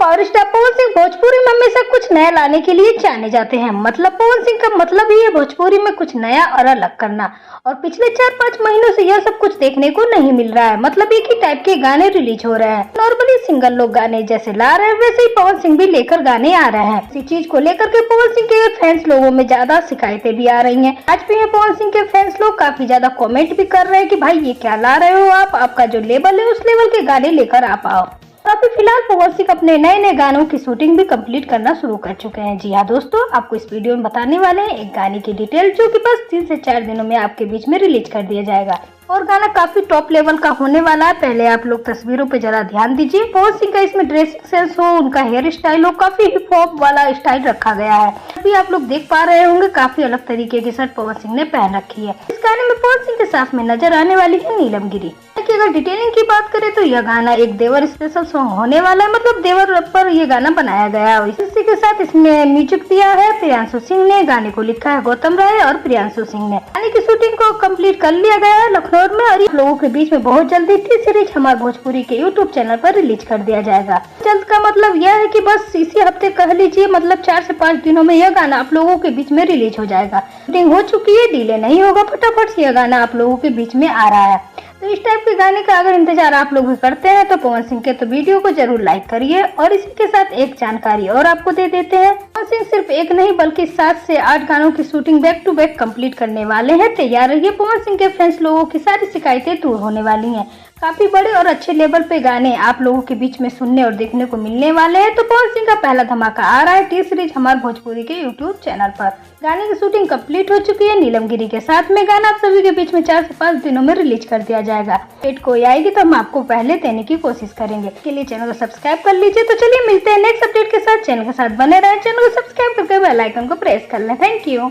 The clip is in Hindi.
पावर स्टार पवन सिंह भोजपुरी में हमेशा कुछ नया लाने के लिए जाने जाते हैं। मतलब पवन सिंह का मतलब ही है भोजपुरी में कुछ नया और अलग करना। और पिछले 4-5 महीनों से यह सब कुछ देखने को नहीं मिल रहा है। मतलब एक ही टाइप के गाने रिलीज हो रहे हैं। नॉर्मली सिंगर लोग गाने जैसे ला रहे हैं, वैसे ही पवन सिंह भी लेकर गाने आ रहे हैं। इसी चीज को लेकर के पवन सिंह के फैंस लोगों में ज्यादा शिकायतें भी आ रही है। आज भी पवन सिंह के फैंस लोग काफी ज्यादा कॉमेंट भी कर रहे हैं कि भाई ये क्या ला रहे हो आप, आपका जो लेवल है उस लेवल के गाने लेकर आप आओ। अभी फिलहाल पवन सिंह अपने नए नए गानों की शूटिंग भी कंप्लीट करना शुरू कर चुके हैं। जी हाँ दोस्तों, आपको इस वीडियो में बताने वाले हैं एक गाने की डिटेल, जो कि बस 3 से 4 दिनों में आपके बीच में रिलीज कर दिया जाएगा। और गाना काफी टॉप लेवल का होने वाला है। पहले आप लोग तस्वीरों पे जरा ध्यान दीजिए। पवन सिंह का इसमें ड्रेसिंग सेंस हो, उनका हेयर स्टाइल हो, काफी हिप हॉप वाला स्टाइल रखा गया है। अभी आप लोग देख पा रहे होंगे काफी अलग तरीके की शर्ट पवन सिंह ने पहन रखी है। इस गाने में पवन सिंह के साथ में नजर आने वाली है नीलम गिरी। अगर डिटेलिंग की बात करें तो यह गाना एक देवर स्पेशल सॉन्ग होने वाला है। मतलब देवर पर यह गाना बनाया गया है। इसी के साथ इसमें म्यूजिक दिया है प्रियांशु सिंह ने, गाने को लिखा है गौतम राय और प्रियांशु सिंह ने। गाने की शूटिंग को कंप्लीट कर लिया गया है लखनऊ में, और लोगों के बीच में बहुत जल्दी टी सीरीज हमारे भोजपुरी के यूट्यूब चैनल पर रिलीज कर दिया जाएगा। जल्द का मतलब यह है कि बस इसी हफ्ते कह लीजिए, मतलब 4 से 5 दिनों में यह गाना आप लोगों के बीच में रिलीज हो जाएगा। शूटिंग हो चुकी है, डिले नहीं होगा, फटाफट से यह गाना आप लोगों के बीच में आ रहा है। तो इस टाइप के गाने का अगर इंतजार आप लोग भी करते हैं तो पवन सिंह के तो वीडियो को जरूर लाइक करिए। और इसी के साथ एक जानकारी और आपको दे देते हैं, पवन सिंह सिर्फ एक नहीं बल्कि 7 से 8 गानों की shooting back to back complete करने वाले हैं। तैयार रहिए, पवन सिंह के फैंस लोगों की सारी शिकायतें दूर होने वाली हैं। काफी बड़े और अच्छे लेवल पे गाने आप लोगों के बीच में सुनने और देखने को मिलने वाले हैं। तो पवन सिंह का पहला धमाका आ रहा है टी सीरीज हमारे भोजपुरी के यूट्यूब चैनल पर। गाने की शूटिंग कंप्लीट हो चुकी है नीलम गिरी के साथ में। गाना आप सभी के बीच में 4 से 5 दिनों में रिलीज कर दिया जाएगा। डेट कोई आएगी तो हम आपको पहले देने की कोशिश करेंगे। इसके लिए चैनल को सब्सक्राइब कर लीजिए। तो चलिए मिलते हैं नेक्स्ट अपडेट के साथ। चैनल के साथ बने रहे, चैनल को सब्सक्राइब करके बेल आइकन को प्रेस कर लें। Thank you.